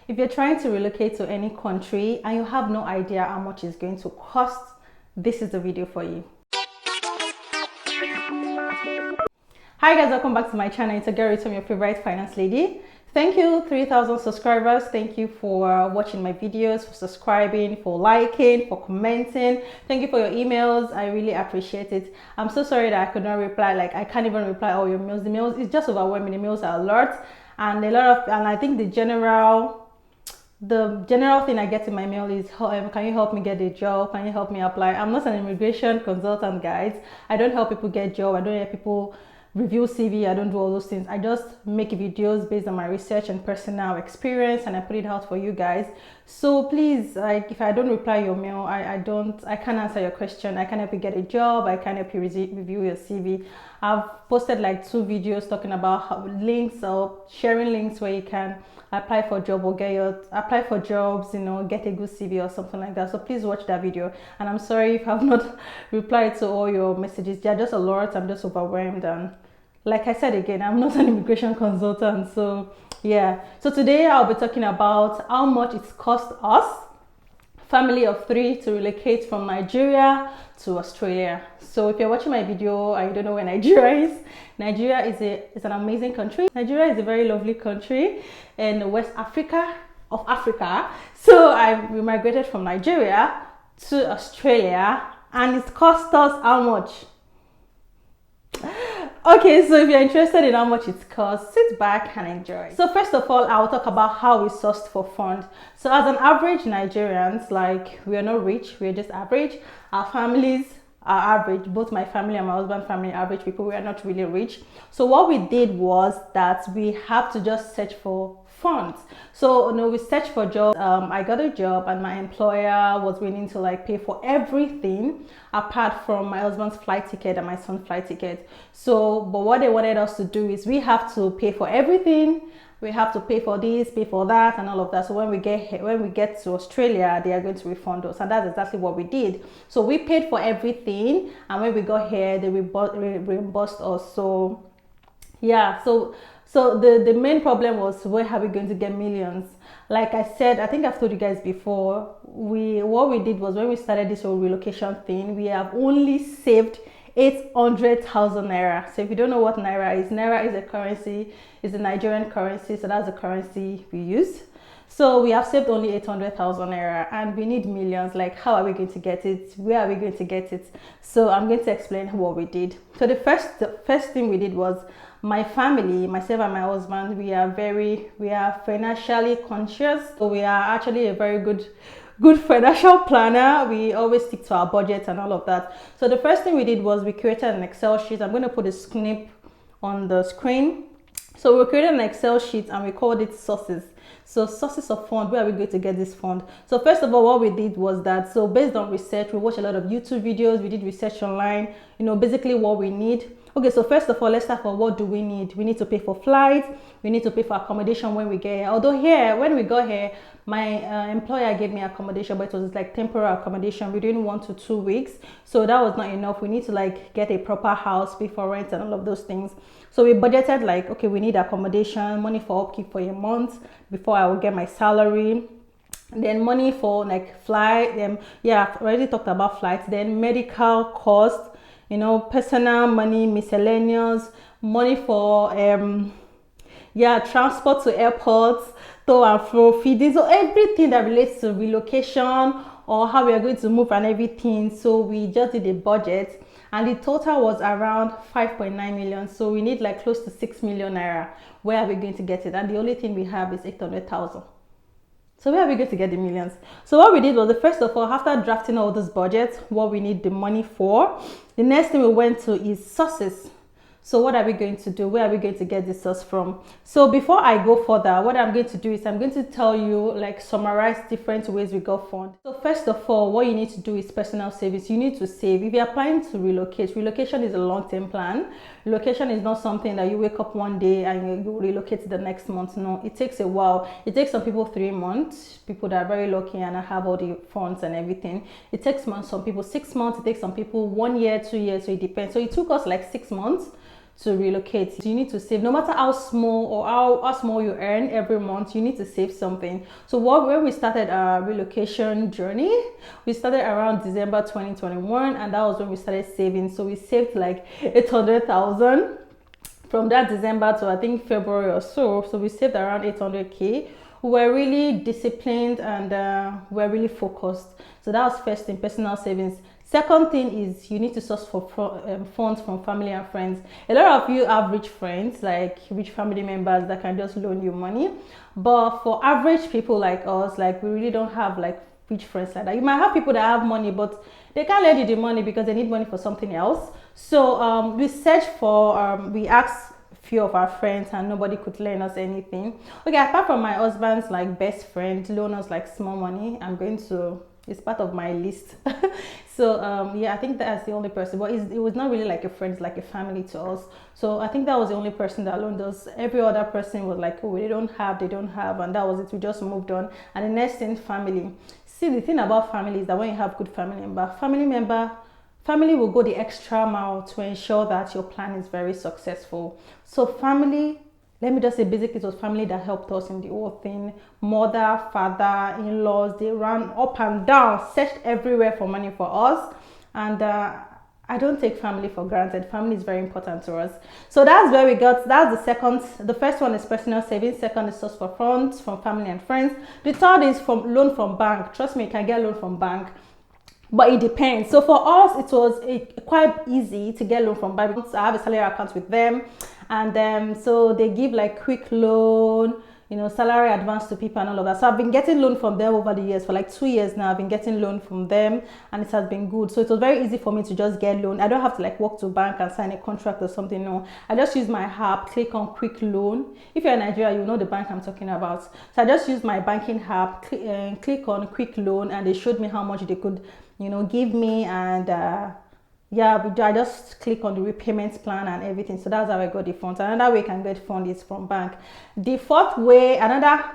If you're trying to relocate to any country and you have no idea how much it's going to cost, this is the video for you. Hi guys, welcome back to my channel. It's a girl, your favorite finance lady. Thank you, 3,000 subscribers. Thank you for watching my videos, for subscribing, for liking, for commenting. Thank you for your emails. I really appreciate it. I'm so sorry that I could not reply. Like, I can't even reply all your mails. The mails, it's just overwhelming. The mails are a lot, and I think the general thing I get in my mail is, can you help me get a job? Can you help me apply? I'm not an immigration consultant, guys. I don't help people get job. I don't help people review CV. I don't do all those things. I just make videos based on my research and personal experience, and I put it out for you guys. So please, like, if I don't reply your mail, I can't answer your question. I can't help you get a job. I can't help you review your CV. I've posted like 2 videos talking about links or sharing links where you can apply for job or apply for jobs, get a good CV or something like that. So please watch that video. And I'm sorry if I've not replied to all your messages. They're just a lot. I'm just overwhelmed, and like I said again, I'm not an immigration consultant. So yeah, so today I'll be talking about how much it cost us, family of 3, to relocate from Nigeria to Australia. So if you're watching my video and you don't know where Nigeria is an amazing country. Nigeria is a very lovely country in West Africa of Africa. So we migrated from Nigeria to Australia, and it cost us how much? Okay, so if you're interested in how much it costs, sit back and enjoy. So first of all, I'll talk about how we sourced for funds. So as an average Nigerians, like, we are not rich, we're just average. Our families are average. Both my family and my husband's family are average people. We are not really rich. So what we did was that we have to just search for funds. So we searched for jobs. I got a job, and my employer was willing to like pay for everything apart from my husband's flight ticket and my son's flight ticket. So but what they wanted us to do is we have to pay for everything. We have to pay for this, pay for that, and all of that. So when we get to Australia, they are going to refund us, and that's exactly what we did. So we paid for everything, and when we got here, they reimbursed us. So yeah, so the main problem was, where are we going to get millions? Like I said, I think I've told you guys before, what we did was, when we started this whole relocation thing, we have only saved 800,000 naira. So if you don't know what naira is a currency, it's a Nigerian currency, so that's the currency we use. So we have saved only 800,000 naira, and we need millions. Like, how are we going to get it? Where are we going to get it? So I'm going to explain what we did. So the first thing we did was, my family, myself and my husband, we are financially conscious. So we are actually a very good financial planner. We always stick to our budget and all of that. So the first thing we did was, we created an Excel sheet. I'm going to put a snip on the screen. So we created an Excel sheet, and we called it sources. So sources of fund, where are we going to get this fund? So first of all, what we did was that, so based on research, we watched a lot of YouTube videos, we did research online, basically what we need. Okay, so first of all, let's start from, what do we need? We need to pay for flights, we need to pay for accommodation when we get here. Although when we got here, my employer gave me accommodation, but it was like temporary accommodation within 1 to 2 weeks. So that was not enough. We need to like get a proper house, pay for rent and all of those things. So we budgeted like, okay, we need accommodation, money for upkeep for a month before I will get my salary. Then money for like flight. I already talked about flights. Then medical costs, personal money, miscellaneous, money for transport to airports, to and fro, feeding. So everything that relates to relocation or how we are going to move and everything. So we just did a budget, and the total was around 5.9 million. So we need like close to 6 million naira. Where are we going to get it? And the only thing we have is 800,000. So where are we going to get the millions? So what we did was, first of all, after drafting all those budgets, what we need the money for, the next thing we went to is sources. So what are we going to do? Where are we going to get this source from? So before I go further, what I'm going to do is, I'm going to tell you, like, summarize different ways we got funds. So first of all, what you need to do is personal savings. You need to save. If you're applying to relocate, relocation is a long-term plan. Relocation is not something that you wake up one day and you relocate the next month. No, it takes a while. It takes some people 3 months, people that are very lucky and have all the funds and everything. It takes some people 6 months. It takes some people 1 year, 2 years. So it depends. So it took us like 6 months to relocate. So you need to save, no matter how small or how small you earn every month, you need to save something. So when we started our relocation journey, we started around December 2021, and that was when we started saving. So we saved like 800,000 from that December to I think February or so. So we saved around 800k. We were really disciplined and we're really focused. So that was first thing, personal savings. Second thing is you need to source for funds from family and friends. A lot of you have rich friends, like rich family members that can just loan you money. But for average people like us, like we really don't have like rich friends like that. You might have people that have money, but they can't lend you the money because they need money for something else. So we searched for, we asked few of our friends and nobody could lend us anything. Okay, apart from my husband's like best friend loan us like small money, I'm going to, it's part of my list. So yeah, I think that's the only person, but it was not really like a friend, it's like a family to us. So I think that was the only person that loaned us. Every other person was like, oh, they don't have, and that was it. We just moved on. And the next thing, family. See, the thing about family is that when you have good family will go the extra mile to ensure that your plan is very successful. So family, let me just say basically it was family that helped us in the whole thing. Mother, father, in-laws, they ran up and down, searched everywhere for money for us. And I don't take family for granted. Family is very important to us. So that's where we got, that's the second. The first one is personal savings. Second is source for funds from family and friends. The third is from loan from bank. Trust me, you can get loan from bank, but it depends. So for us, it was quite easy to get loan from bank. I have a salary account with them, and so they give like quick loan, you know, salary advance to people and all of that. So I've been getting loan from them over the years. For like 2 years now, I've been getting loan from them, and it has been good. So it was very easy for me to just get loan. I don't have to like walk to bank and sign a contract or something. No, I just use my app, click on quick loan. If you're in Nigeria, you know the bank I'm talking about. So I just use my banking app, click on quick loan, and they showed me how much they could, you know, give me. And yeah, I just click on the repayment plan and everything. So that's how I got the funds. Another way you can get funds is from bank. The fourth way, another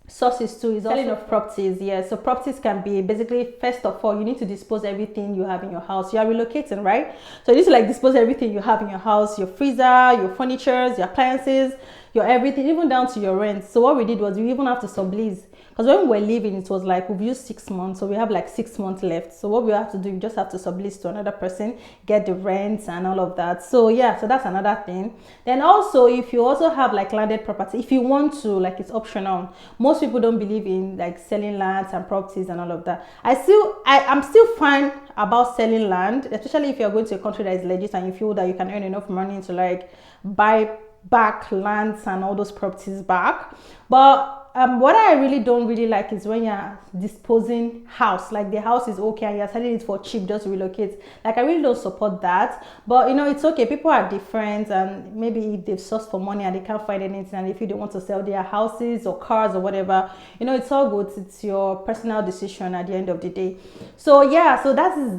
sources too, is selling of properties. Yeah, so properties can be basically, first of all, you need to dispose everything you have in your house. You are relocating, right? So you need to like dispose everything you have in your house, your freezer, your furniture, your appliances, your everything, even down to your rent. So what we did was we even have to sublease. Because when we were leaving, it was like we've used 6 months, so we have like 6 months left. So what we have to do, you just have to sublease to another person, get the rents and all of that. So yeah, so that's another thing. Then also, if you also have like landed property, if you want to, like it's optional. Most people don't believe in like selling lands and properties and all of that. I'm still fine about selling land, especially if you're going to a country that is legit and you feel that you can earn enough money to like buy back lands and all those properties back. But what I really don't really like is when you're disposing house, like the house is okay and you're selling it for cheap just to relocate. Like I really don't support that. But you know, it's okay, people are different, and maybe if they've sourced for money and they can't find anything, and if you don't want to sell their houses or cars or whatever, you know, it's all good. It's your personal decision at the end of the day. So yeah, so that is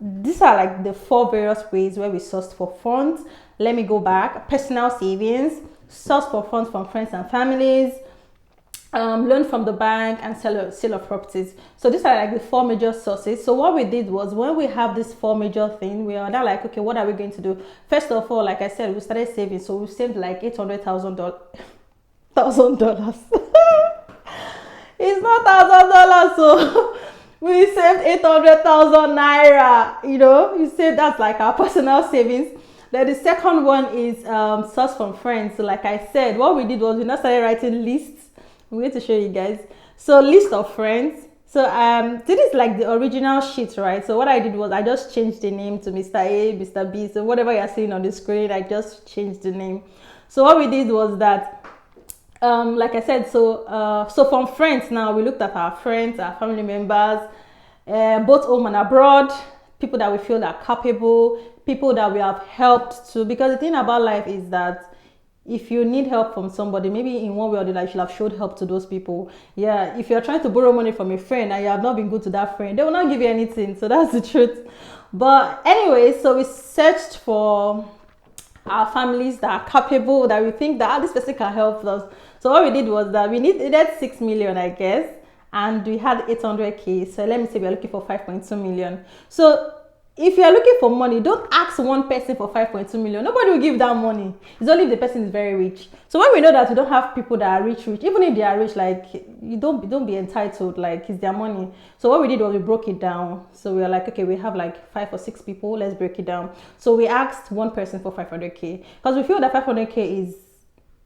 these are like the 4 various ways where we sourced for funds. Let me go back. Personal savings, source for funds from friends and families, loan from the bank, and sale of properties. So these are like the 4 major sources. So what we did was, when we have this 4 major thing, we are now like, okay, what are we going to do? First of all, like I said, we started saving. So we saved like $800,000. It's not $1,000, so we saved 800,000 naira. You know, you say that's like our personal savings. Then the second one is source from friends. So like I said, what we did was we now started writing lists. I'm going to show you guys. So list of friends. So this is like the original sheet, right? So what I did was I just changed the name to Mr. A, Mr. B. So whatever you're seeing on the screen, I just changed the name. So what we did was that, like I said, so from friends, now we looked at our friends, our family members, both home and abroad, people that we feel are capable, people that we have helped to. Because the thing about life is that if you need help from somebody, maybe in one way or the other, you should have showed help to those people. Yeah, if you're trying to borrow money from a friend and you have not been good to that friend, they will not give you anything. So that's the truth. But anyway, so we searched for our families that are capable, that we think that this person can help us. So what we did was that we needed 6 million, I guess, and we had 800k. So let me say we're looking for 5.2 million. So if you are looking for money, don't ask one person for 5.2 million. Nobody will give that money. It's only if the person is very rich. So when we know that we don't have people that are rich, even if they are rich, like, you don't be entitled, like, it's their money. So what we did was we broke it down. So we were like, okay, we have like 5 or 6 people, let's break it down. So we asked one person for 500k, because we feel that 500k is,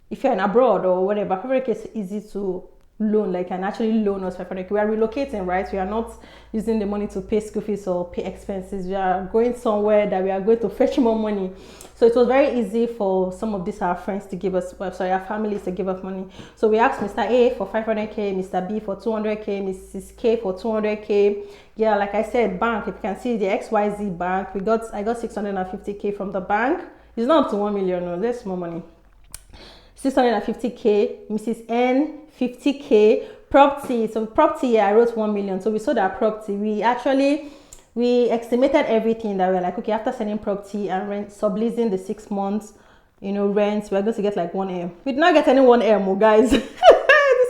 if you're in abroad or whatever, 500k is easy to loan, like, can actually loan us 500k. We are relocating, right? We are not using the money to pay school fees or pay expenses. We are going somewhere that we are going to fetch more money. So it was very easy for some of these our friends to give us, our families to give us money. So we asked Mr. A for 500k, Mr. B for 200k, Mrs. K for 200k. Yeah, like I said, bank, if you can see the XYZ bank, I got 650k from the bank. It's not up to 1 million, no, there's more money. 650k, Mrs. N 50k, property. So property, yeah, I wrote 1 million. So we sold our property. We estimated everything that we're like, okay, after selling property and rent, subleasing the 6 months, rent, we're going to get like 1M. We did not get any 1M, guys. This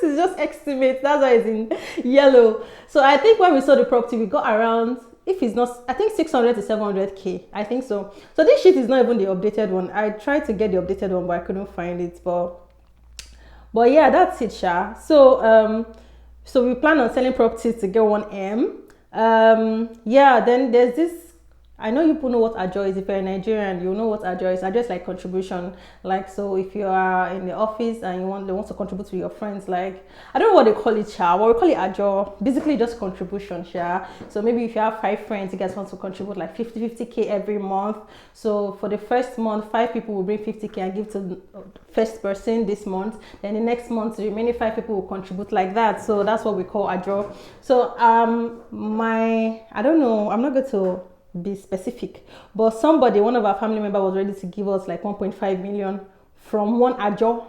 is just estimate. That's why it's in yellow. So I think when we sold the property, we got around, if it's not, I think 600 to 700k. I think so. So this sheet is not even the updated one. I tried to get the updated one, but I couldn't find it. But yeah, that's it, Sha. So so we plan on selling properties to get 1M. Yeah, then there's this, I know you people know what ajo is. If you're a Nigerian, you know what ajo is. Ajo is like contribution. Like, so if you are in the office and they want to contribute to your friends, like, I don't know what they call it, Sha. What we call it ajo. Basically just contribution, Sha. So maybe if you have 5 friends, you guys want to contribute like 50k every month. So for the first month, 5 people will bring 50k and give to the first person this month. Then the next month, the remaining 5 people will contribute like that. So that's what we call ajo. So I don't know, I'm not going to be specific, but one of our family members was ready to give us like 1.5 million from one ajo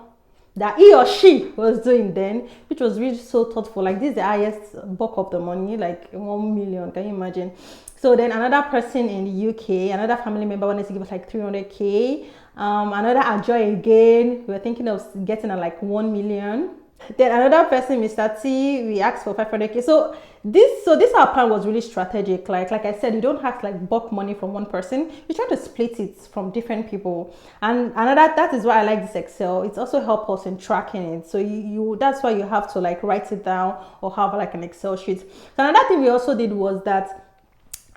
that he or she was doing then, which was really so thoughtful. Like, this is the highest bulk of the money, like 1 million. Can you imagine? So then another person in the UK, another family member wanted to give us like 300k. Another ajo again, we were thinking of getting at like 1 million. Then another person, Mr. T, we asked for 500k. So this our plan was really strategic. Like I said, you don't have to like bulk money from one person. You try to split it from different people. And that is why I like this Excel. It's also help us in tracking it. So you that's why you have to like write it down or have like an Excel sheet. So another thing we also did was that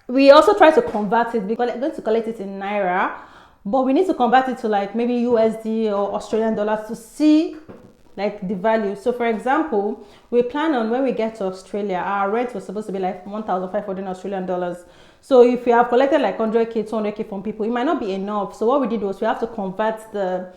we also tried to convert it, because we're going to collect it in Naira, but we need to convert it to like maybe USD or Australian dollars to see like the value. So for example, we plan on, when we get to Australia, our rent was supposed to be like 1,500 Australian dollars. So if we have collected like 100k, 200k from people, it might not be enough. So what we did was we have to convert the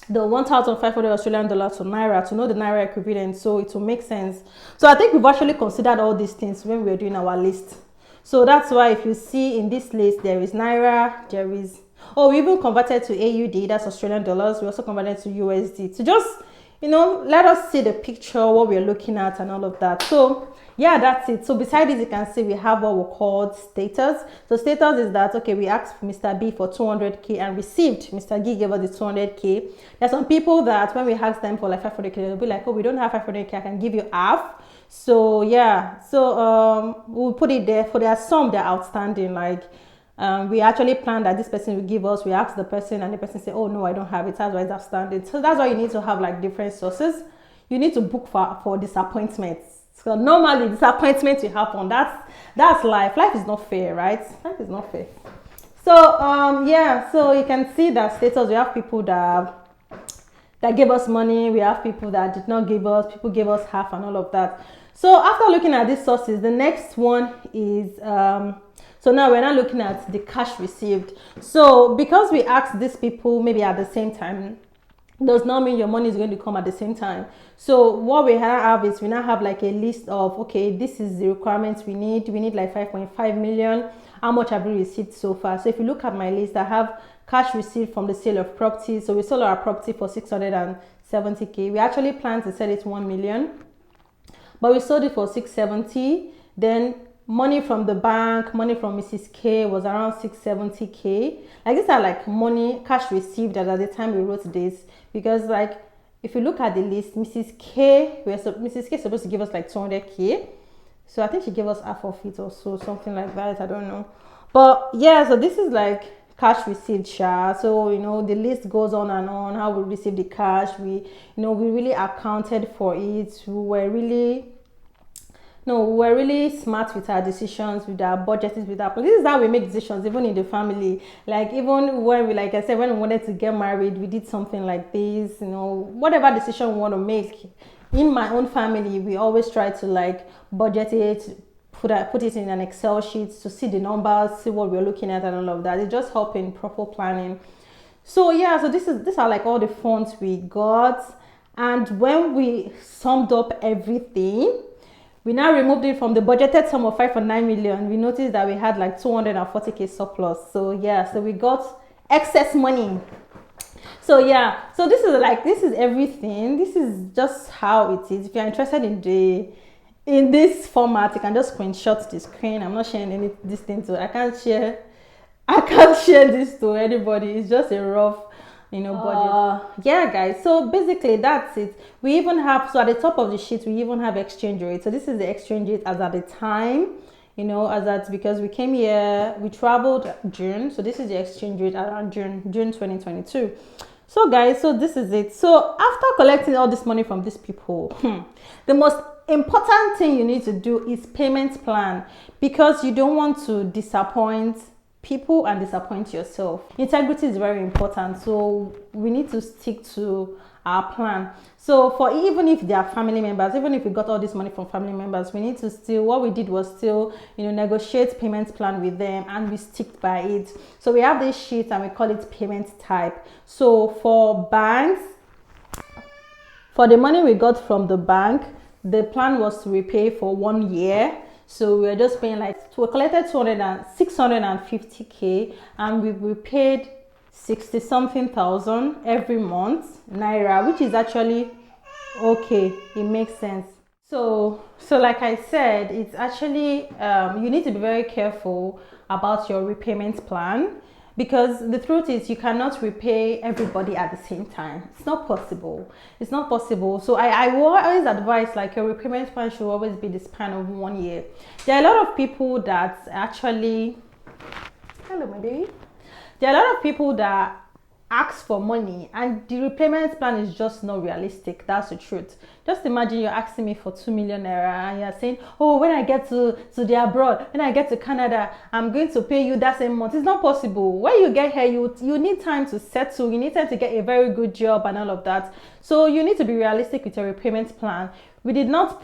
1,500 Australian dollars to Naira to know the Naira equivalent, so it will make sense. So I think we've actually considered all these things when we were doing our list. So that's why if you see in this list, there is Naira, there is, we even converted to AUD, that's Australian dollars. We also converted to USD to just, let us see the picture, what we're looking at and all of that. So yeah, that's it. So beside this, you can see we have what we call status. So status is that, okay, we asked Mr. B for 200k and received. Mr. G gave us the 200k. There's some people that when we ask them for like 500k, they'll be like, oh, we don't have 500k, I can give you half. So yeah, so we'll put it there. For there are some that are outstanding, like we actually planned that this person will give us. We asked the person and the person said, oh no, I don't have it, that's why it's outstanding. So that's why you need to have like different sources. You need to book for disappointments. So normally disappointments will happen. That's life. Life is not fair, right? Life is not fair. So yeah, so you can see that status. We have people that gave us money. We have people that did not give us. People gave us half and all of that. So after looking at these sources, the next one is so now we're not looking at the cash received. So because we asked these people maybe at the same time, does not mean your money is going to come at the same time. So what we have is we now have like a list of, okay, this is the requirements we need. We need like 5.5 million. How much have we received so far? So if you look at my list, I have cash received from the sale of property. So we sold our property for 670k. We actually planned to sell it 1 million, but we sold it for 670. Then money from the bank, money from Mrs. K was around 670k. Like these are like money, cash received at the time we wrote this, because like if you look at the list, Mrs. K is supposed to give us like 200k. So I think she gave us half of it or so, something like that. I don't know. But yeah, so this is like cash received, sha. So you know, the list goes on how we received the cash. We, you know, we really accounted for it. We were really smart with our decisions, with our budgeting, with our. This is how we make decisions, even in the family. Like even when we, like I said, when we wanted to get married, we did something like this. You know, whatever decision we want to make. In my own family, we always try to like budget it, put it in an Excel sheet to see the numbers, see what we're looking at, and all of that. It just helps in proper planning. So yeah, so these are like all the funds we got, and when we summed up everything, we now removed it from the budgeted sum of 5.9 million. We noticed that we had like 240k surplus. So yeah, so we got excess money. So yeah, so this is everything. This is just how it is. If you're interested in this format, you can just screenshot the screen. I'm not sharing this thing to. I can't share this to anybody. It's just a rough, you know, budget. Yeah, guys, so basically that's it. We even have, so at the top of the sheet, we even have exchange rate. So this is the exchange rate as at the time, you know, as at, because we came here, we traveled June. So this is the exchange rate around June 2022. So guys, so this is it. So after collecting all this money from these people, the most important thing you need to do is payment plan, because you don't want to disappoint people and disappoint yourself. Integrity is very important, so we need to stick to our plan. So for even if they are family members, even if we got all this money from family members, we need to still, what we did was still, you know, negotiate payment plan with them, and we stick by it. So we have this sheet and we call it payment type. So for banks, for the money we got from the bank, the plan was to repay for 1 year. So we were just paying like, we collected 650k, and we paid 60 something thousand every month naira, which is actually okay. It makes sense. So like I said, it's actually you need to be very careful about your repayment plan, because the truth is you cannot repay everybody at the same time. It's not possible. So I will always advise, like, your repayment plan should always be the span of 1 year. There are a lot of people that actually, hello my baby, there are a lot of people that ask for money and the repayment plan is just not realistic. That's the truth. Just imagine you're asking me for 2 million naira and you're saying, oh, when I get to the abroad, when I get to Canada, I'm going to pay you that same month. It's not possible. When you get here, you need time to settle, you need time to get a very good job and all of that. So you need to be realistic with your repayment plan. We did not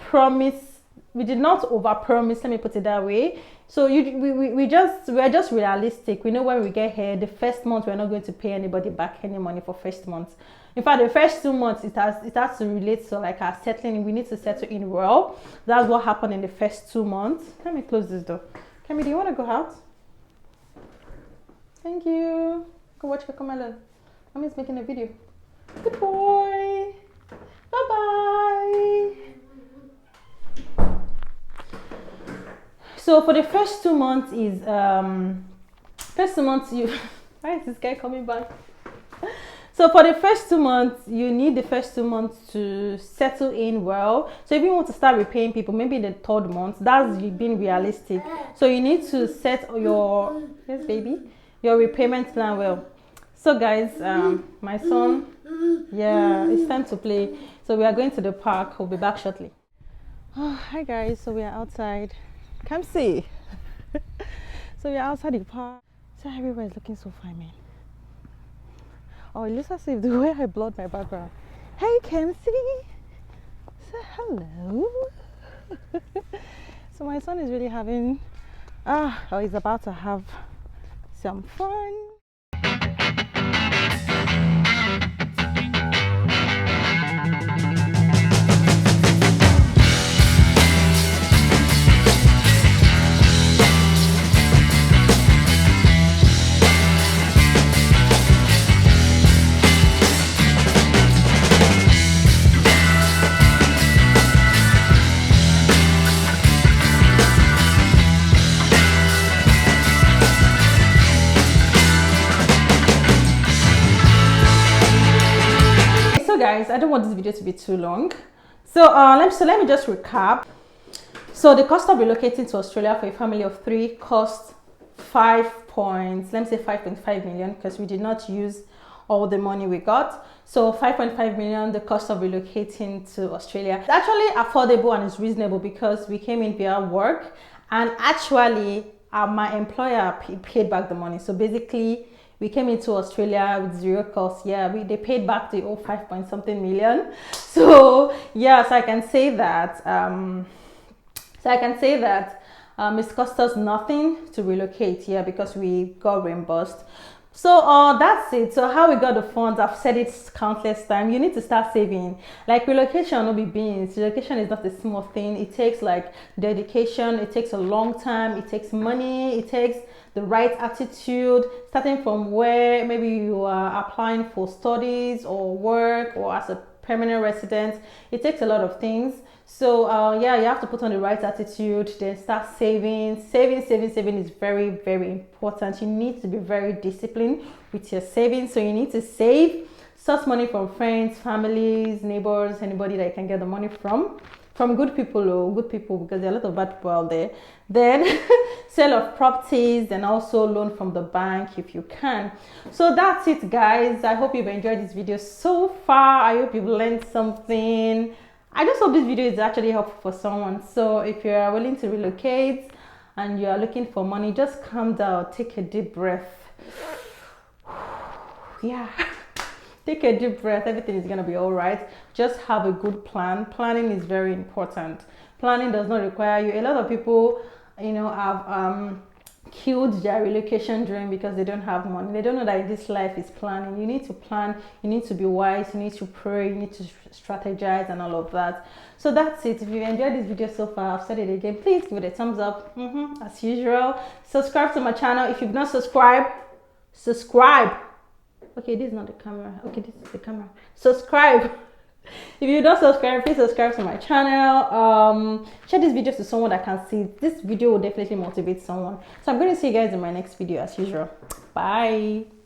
over promise, let me put it that way. So we're just realistic. We know when we get here, the first month we're not going to pay anybody back any money for first month. In fact, the first 2 months it has to relate to like our settling. We need to settle in well. That's what happened in the first 2 months. Let me close this door. Kemi, do you want to go out? Thank you. Go watch Cocomelon. Mommy's making a video. Good boy. Bye bye. So for the first 2 months is why is this guy coming back? So for the first 2 months, you need the first 2 months to settle in well. So if you want to start repaying people, maybe in the third month, that's being realistic. So you need to set your your repayment plan well. So guys, my son, yeah, it's time to play. So we are going to the park. We'll be back shortly. Oh, hi guys, so we are outside. Come see. So we're outside the park. So everywhere is looking so fine, man. Oh, it looks as if the way I blurred my background. Hey, Kemsey. Say hello. So my son is really having, he's about to have some fun. Guys, I don't want this video to be too long, so let me just recap. So the cost of relocating to Australia for a family of 3 costs let me say 5.5 million, because we did not use all the money we got. So 5.5 million, the cost of relocating to Australia. It's actually affordable and it's reasonable because we came in via work, and actually my employer paid back the money. So basically we came into Australia with zero cost. Yeah, they paid back the 5 point something million. So yeah, so I can say that it's cost us nothing to relocate, yeah, because we got reimbursed. So that's it. So how we got the funds, I've said it countless times. You need to start saving. Like, relocation will be beans. Relocation is not a small thing. It takes like dedication. It takes a long time. It takes money. It takes the right attitude, starting from where maybe you are applying for studies or work or as a permanent resident. It takes a lot of things. So yeah, you have to put on the right attitude, then start saving. Saving is very, very important. You need to be very disciplined with your savings. So you need to save, source money from friends, families, neighbors, anybody that you can get the money from good people, or good people, because there are a lot of bad people out there. Then sale of properties, and also loan from the bank if you can. So that's it, guys. I hope you've enjoyed this video so far. I hope you've learned something. I just hope this video is actually helpful for someone. So if you are willing to relocate and you are looking for money, just calm down, take a deep breath. Yeah, take a deep breath. Everything is gonna be all right. Just have a good plan. Planning is very important. Planning does not require you. A lot of people, you know, have killed their relocation dream because they don't have money. They don't know that this life is planning. You need to plan, you need to be wise, you need to pray, you need to strategize and all of that. So that's it. If you enjoyed this video so far, I've said it again, please give it a thumbs up, as usual. Subscribe to my channel if you've not subscribed. Subscribe. Okay, this is not the camera. Okay, this is the camera. Subscribe. If you don't subscribe, please subscribe to my channel. Share this video to someone that can see. This video will definitely motivate someone. So I'm going to see you guys in my next video as usual. Bye.